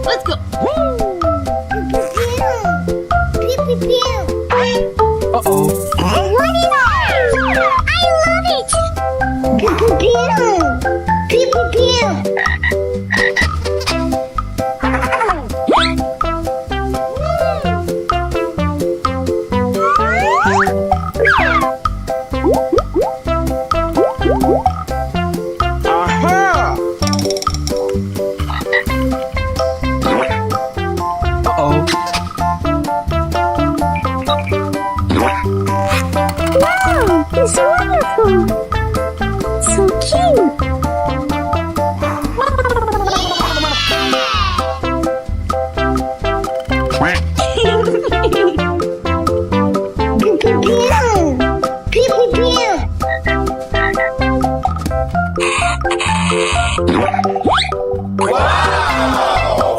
Let's go. Uh-oh. What is it? I love it! Aha! Uh-oh. Wow, it's wonderful! So cute!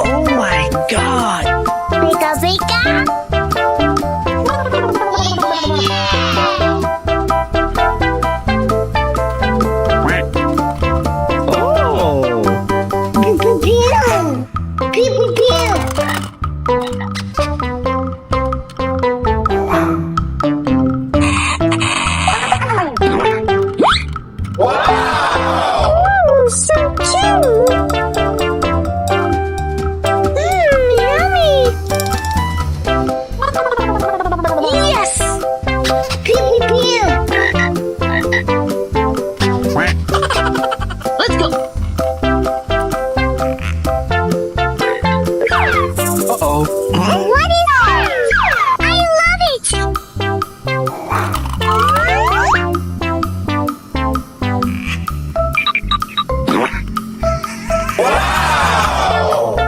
Oh my God! Pika pika! Oh! Oh, so cute! Yummy! Yes! Let's go. Uh-oh. What is it? I love it!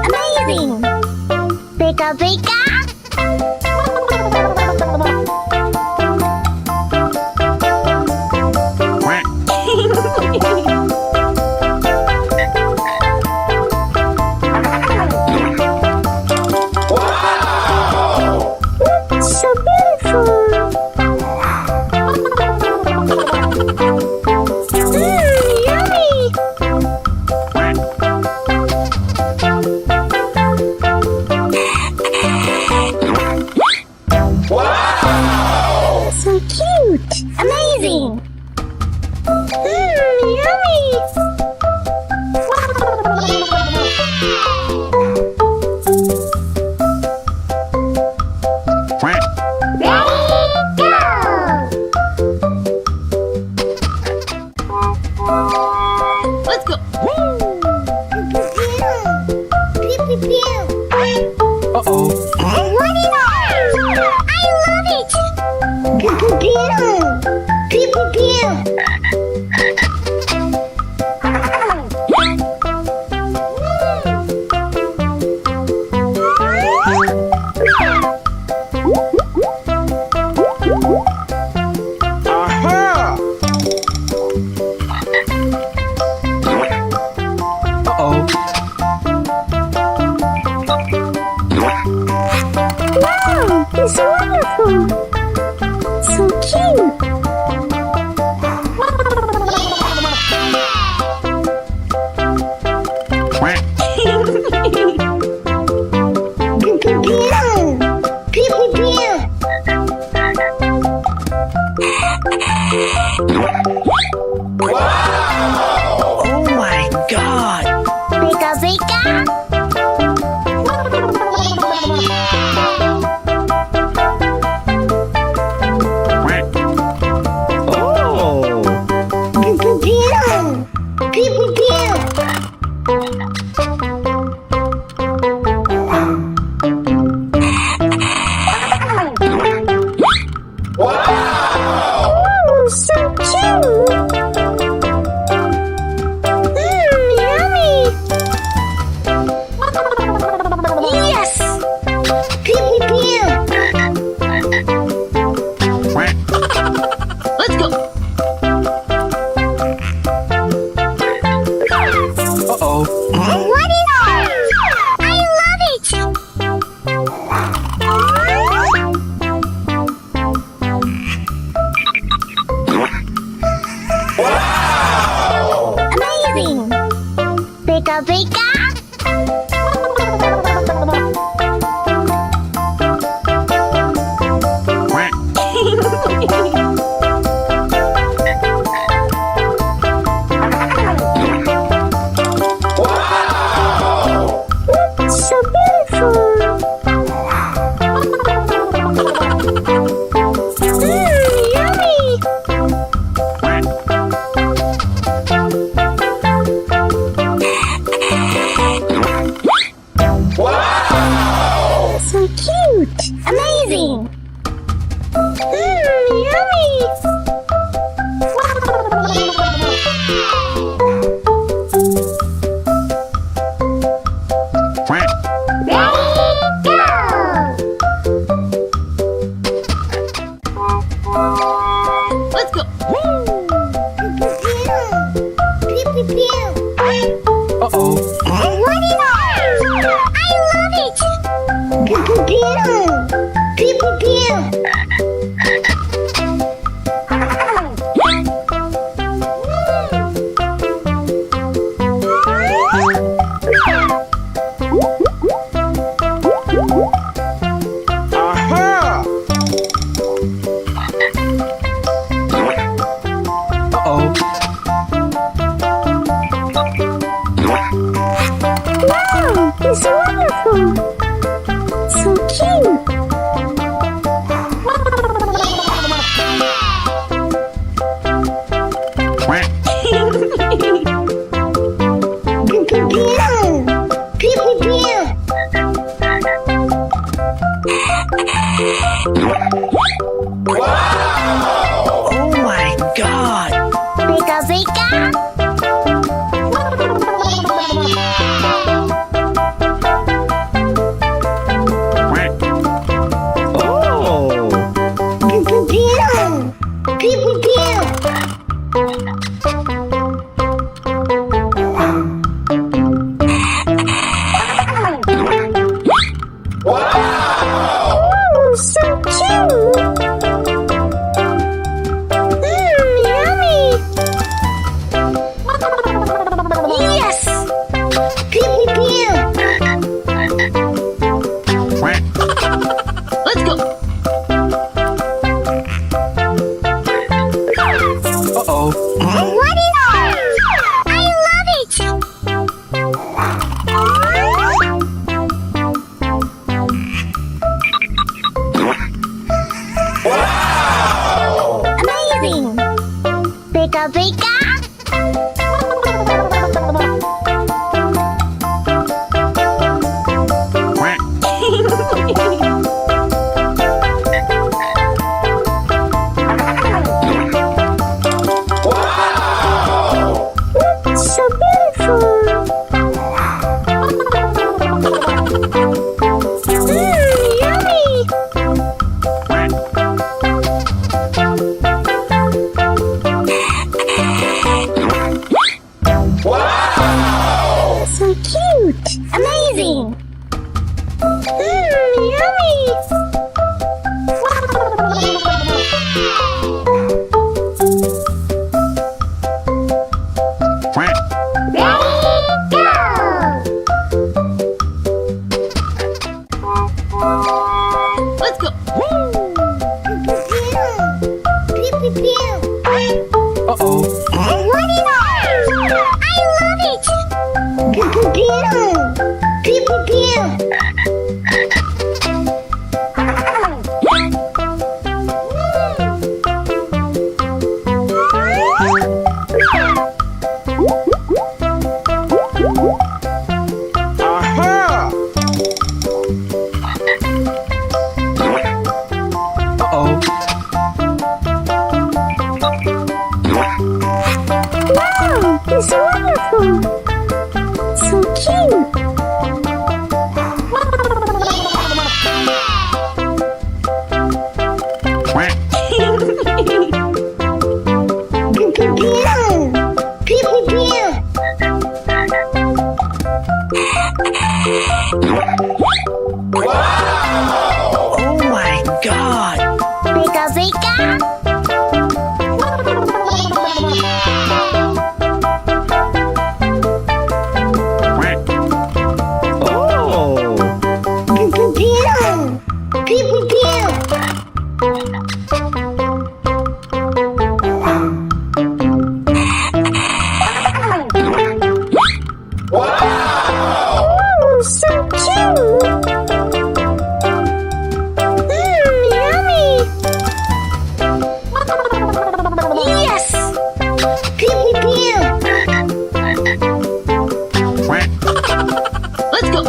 Amazing! Pika pika! So beautiful! Yummy! So cute! Amazing! Yummy! Ready, go! Let's go. Uh-oh. What is it? I love it! Aha! Uh-oh. Wow, it's wonderful! So cute! Oh my God! Pika pika! Oh! Oh, so cute! Yummy! Yes! Let's go. Uh-oh. What is it? I love it! Amazing! Pika pika! So beautiful. Yummy. So cute. Amazing. Yummy. Let's go. Uh-oh. What is that? I love it. Aha! Uh-oh. Wow, it's wonderful. So cute. Oh my god! Pika pika. Oh! Oh, so cute. Yummy. Yes. Let's go. Uh-oh. What is that? I love it. Amazing. Pika pika. So beautiful. Yummy. So cute. Amazing. Yummy. Let's go. Uh-oh. What is that? I love it. Aha! Uh-oh. Wow, it's wonderful. So cute. Oh my god! Pika pika. Yummy! Yes! Pew, pew, pew. Let's go.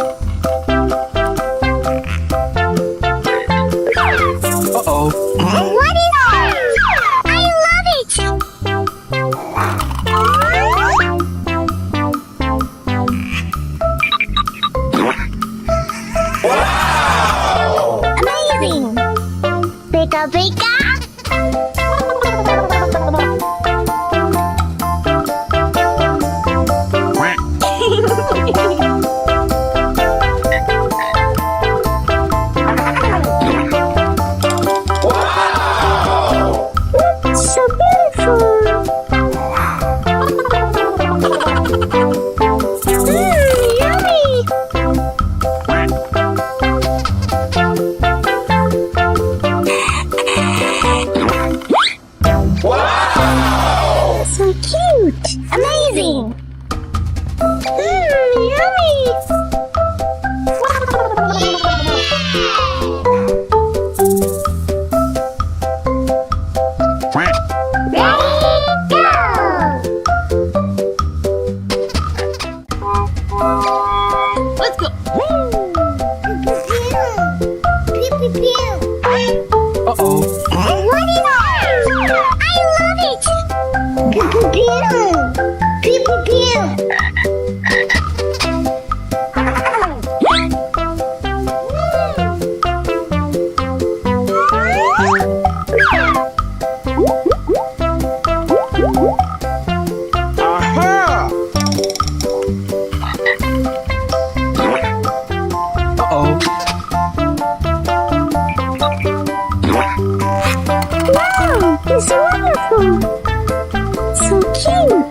Uh-oh. What is it? I love it! Amazing! Pika pika! So beautiful! Yummy! So cute! Amazing! Yummy! Ready, go! Let's go. Pew, pew, pew. Uh-oh. What is it? I love it! Pew, pew, pew. Pew, pew, pew. Aha! Uh-oh. Wow, it's wonderful! So cute!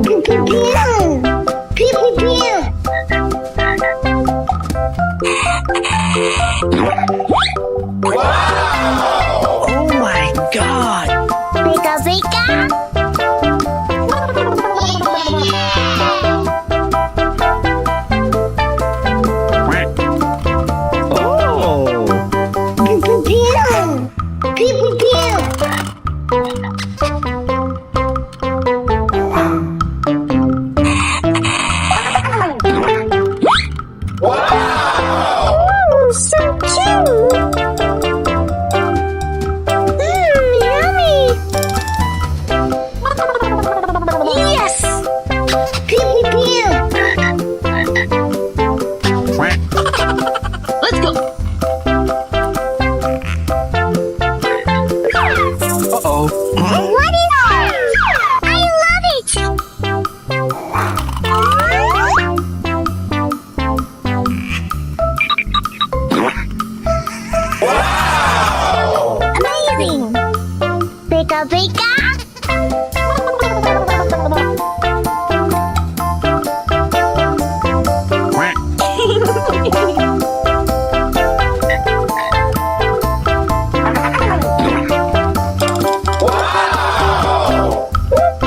Pew, pew, pew! Pew, pew, pew! Oh my god! Pika pika! Oh! Pew, pew, pew! Pew, pew, pew! Oh, so cute! Yummy! Yes! Pew, pew, pew! Let's go. Uh-oh. What is it? I love it! Amazing! Pika pika!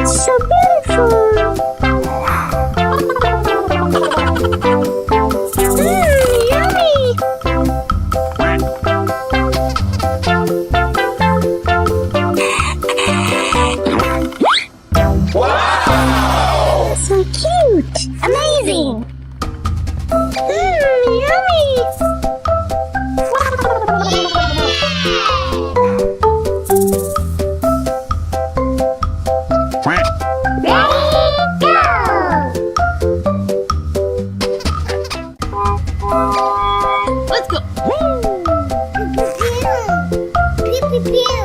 So beautiful! Yummy! So cute! Amazing! Yummy! Ready, go! Let's go. Pew, pew, pew.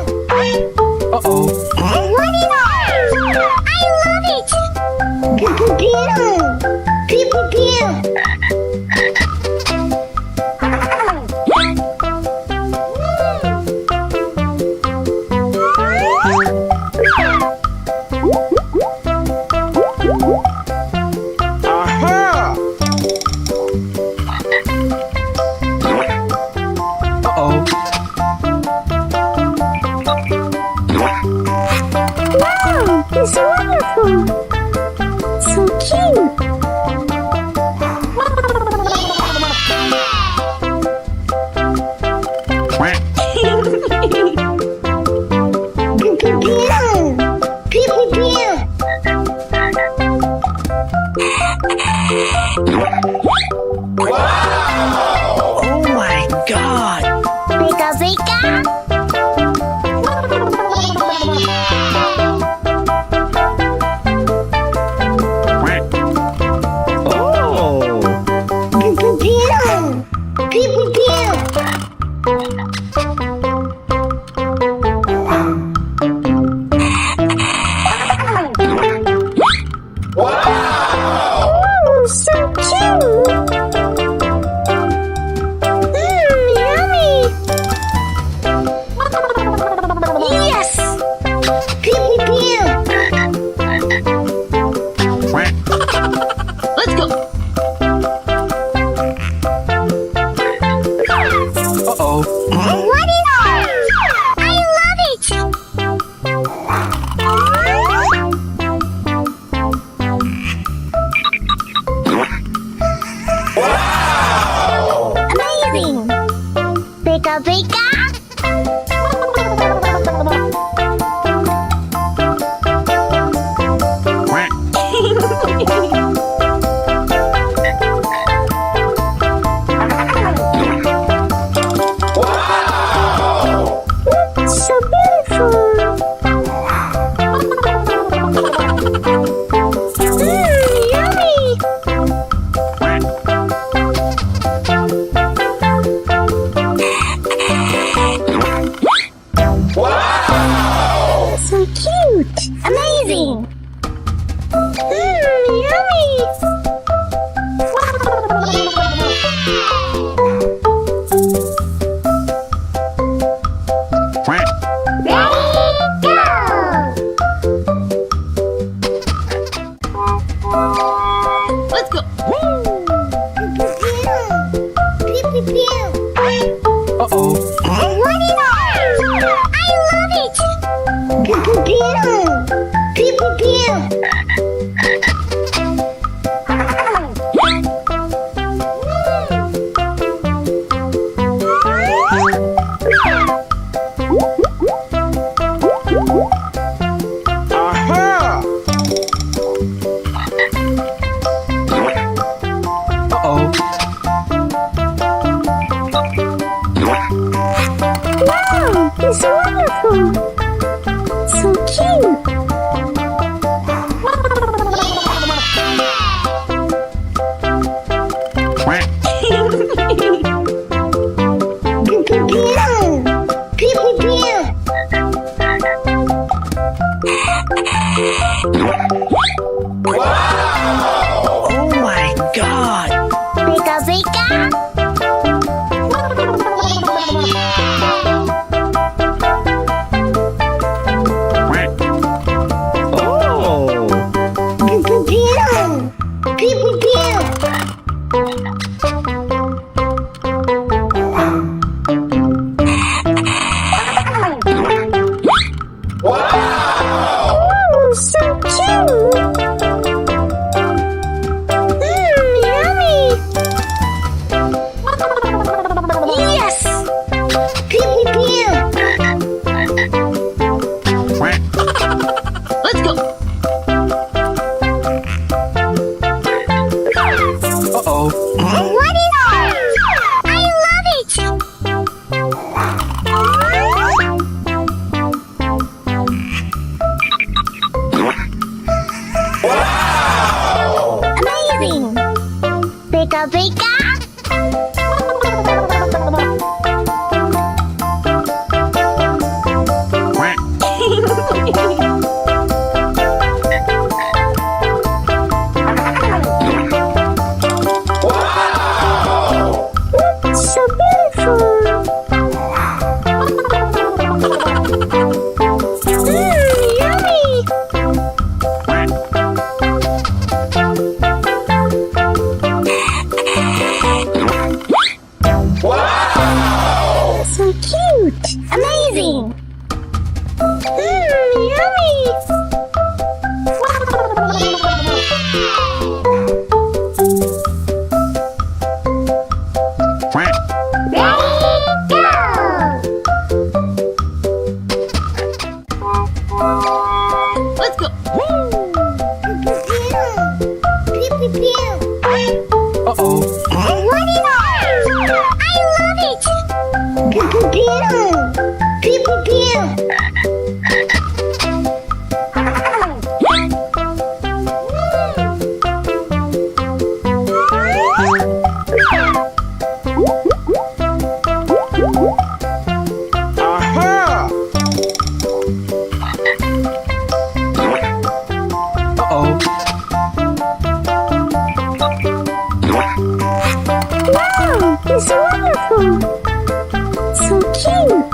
Uh-oh. What is it? I love it! Pew, pew, pew. Pew, pew, pew. Aha! Uh-oh. Let's go. Uh-oh. What is it? I love it! Pew, pew, pew. Aha! Uh-oh. Wow, it's wonderful! So cute! Pew, pew, pew. Pew, pew, pew. Oh my god! Pika, pika. Oh! Pew, pew, pew. Pew, pew, pew. Wow! So cute! Yummy! Yes! Pew, pew, pew. Let's go. Uh-oh. What is it? I love it! Amazing! Pika, pika. So beautiful! Yummy! So cute! Amazing! Yummy! Let's go. Uh-oh. What is it? I love it! Pew, pew, pew. Pew, pew, pew. Aha! Uh-oh. Wow, it's wonderful! So cute!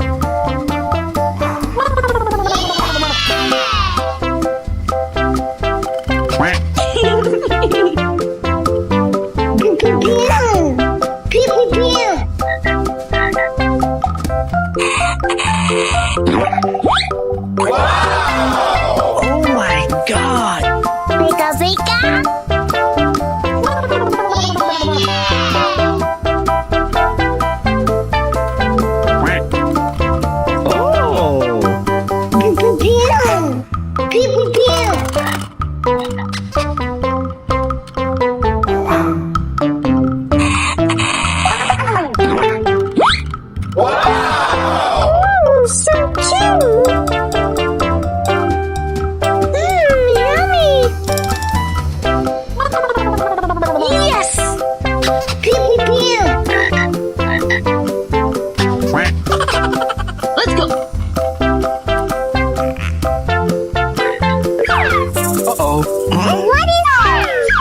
Pew, pew, pew. Pew, pew, pew. Oh my god! Pika, pika. Oh! Pew, pew, pew. Pew, pew, pew. Oh, so cute! Yummy! Yes! Pew, pew, pew. Let's go. Uh-oh. What is it?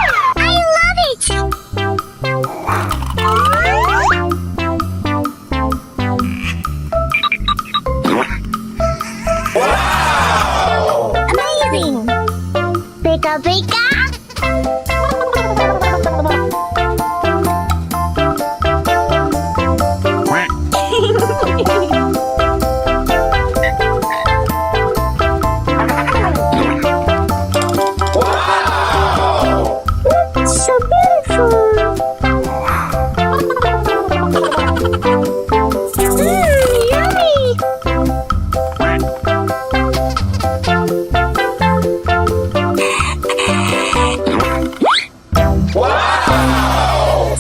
Pika pika. So beautiful. Yummy.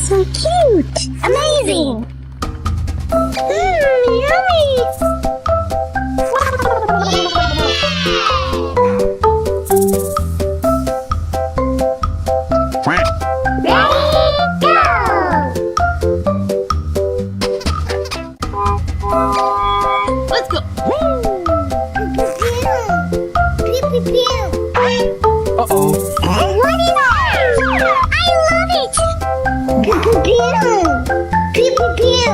So cute. Amazing. Yummy. Let's go. Uh-oh. What is that? I love it. Pew pew pew. Pew pew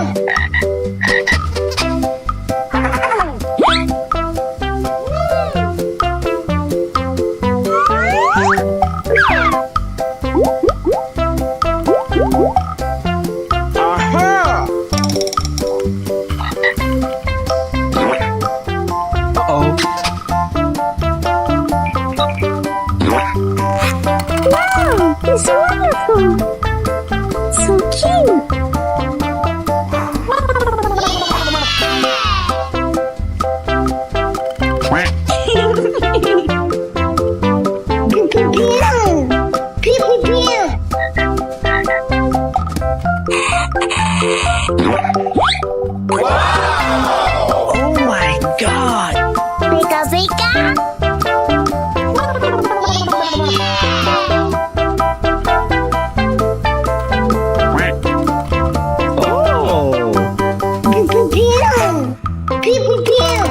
Aha! Uh-oh. Wow, it's wonderful. So cute. Pew pew pew. Pew pew pew. Oh my god! Pika pika. Oh! Pew pew pew. Pew pew pew.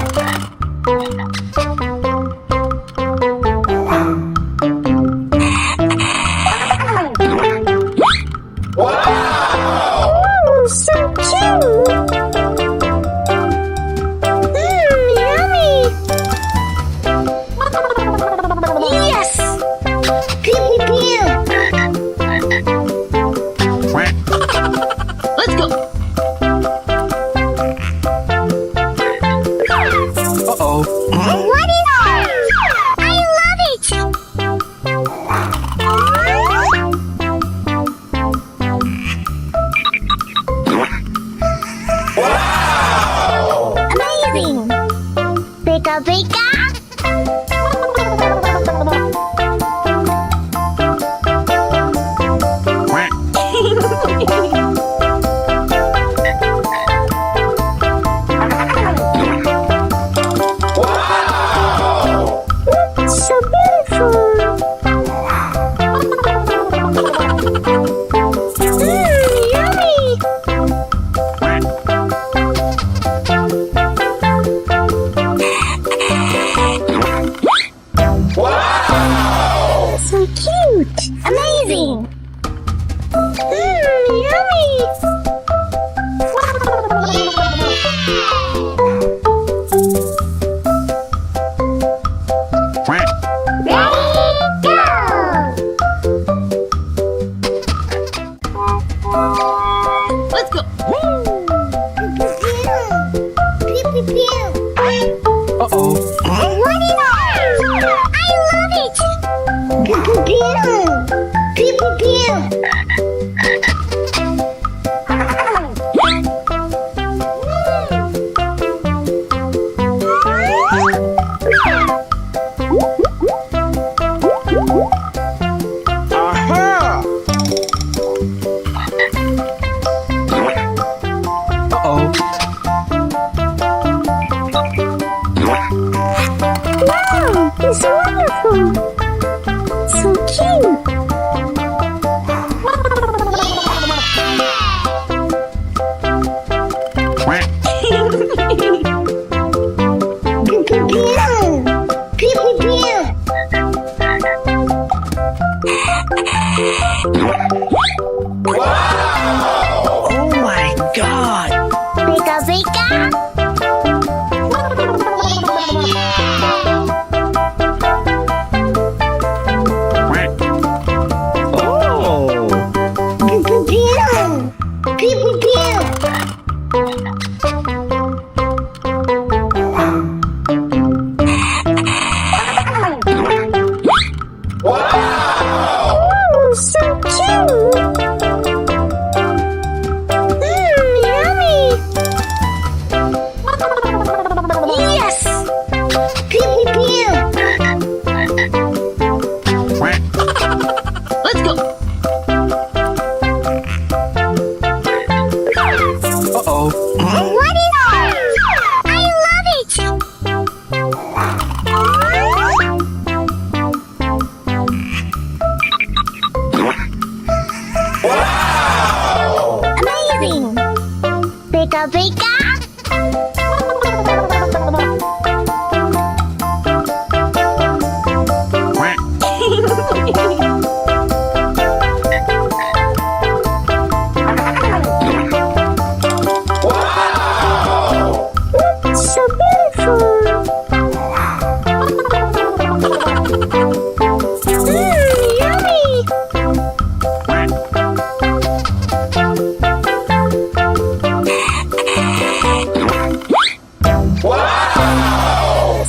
Oh, so cute. Yummy. Yes. Pew pew pew. Let's go. Uh-oh. What is that? I love it. Amazing. Pika pika. So beautiful. Yummy. So cute. Amazing. Yummy. Let's go. Uh-oh. What is that? I love it. Pew pew pew. Pew pew pew. Aha! Uh-oh. Wow, it's wonderful. So cute. Pew pew pew. Pew pew pew. Oh my god! Pika pika.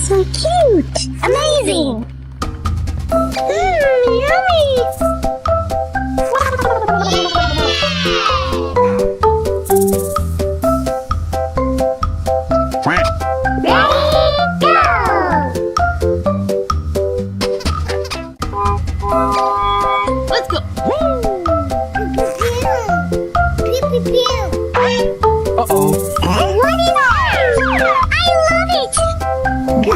So cute! Amazing! Yummy! Let's go. Uh-oh. What is it? I love it! Pew,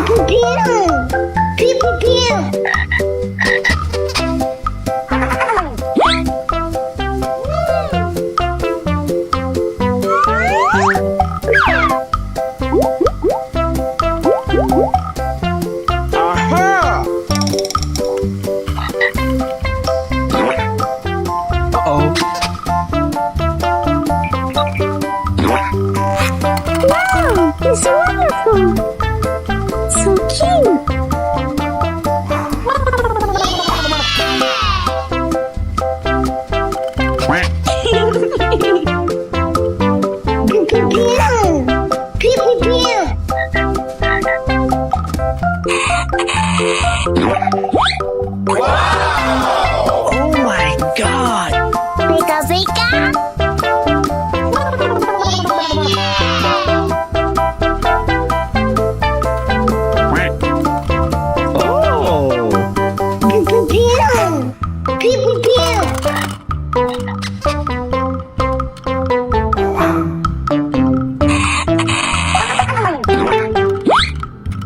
pew, pew. Aha! Uh-oh. Wow, it's wonderful! So cute! Pew, pew, pew. Pew, pew, pew. Oh my god! Pika, pika. Oh! Pew, pew, pew. Pew, pew, pew.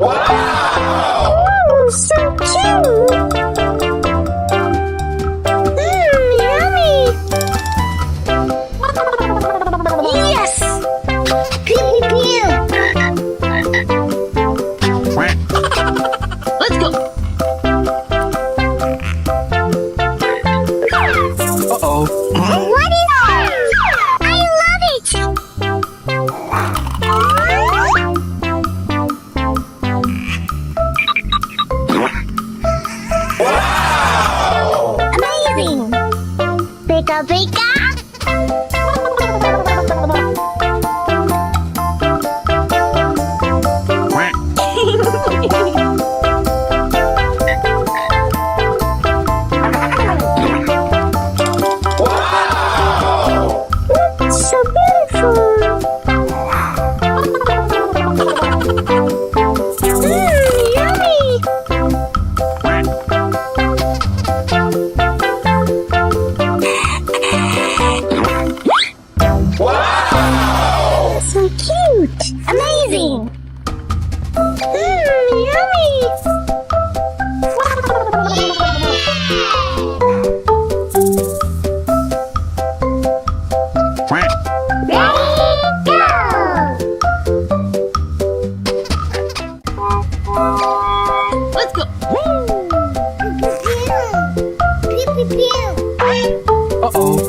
Oh, so cute! Yummy! Yes! Pew, pew, pew. Let's go. Uh-oh. What is it? I love it! Amazing! Pika, pika. So beautiful! Yummy! So cute! Amazing! Yummy! Let's go. Uh-oh.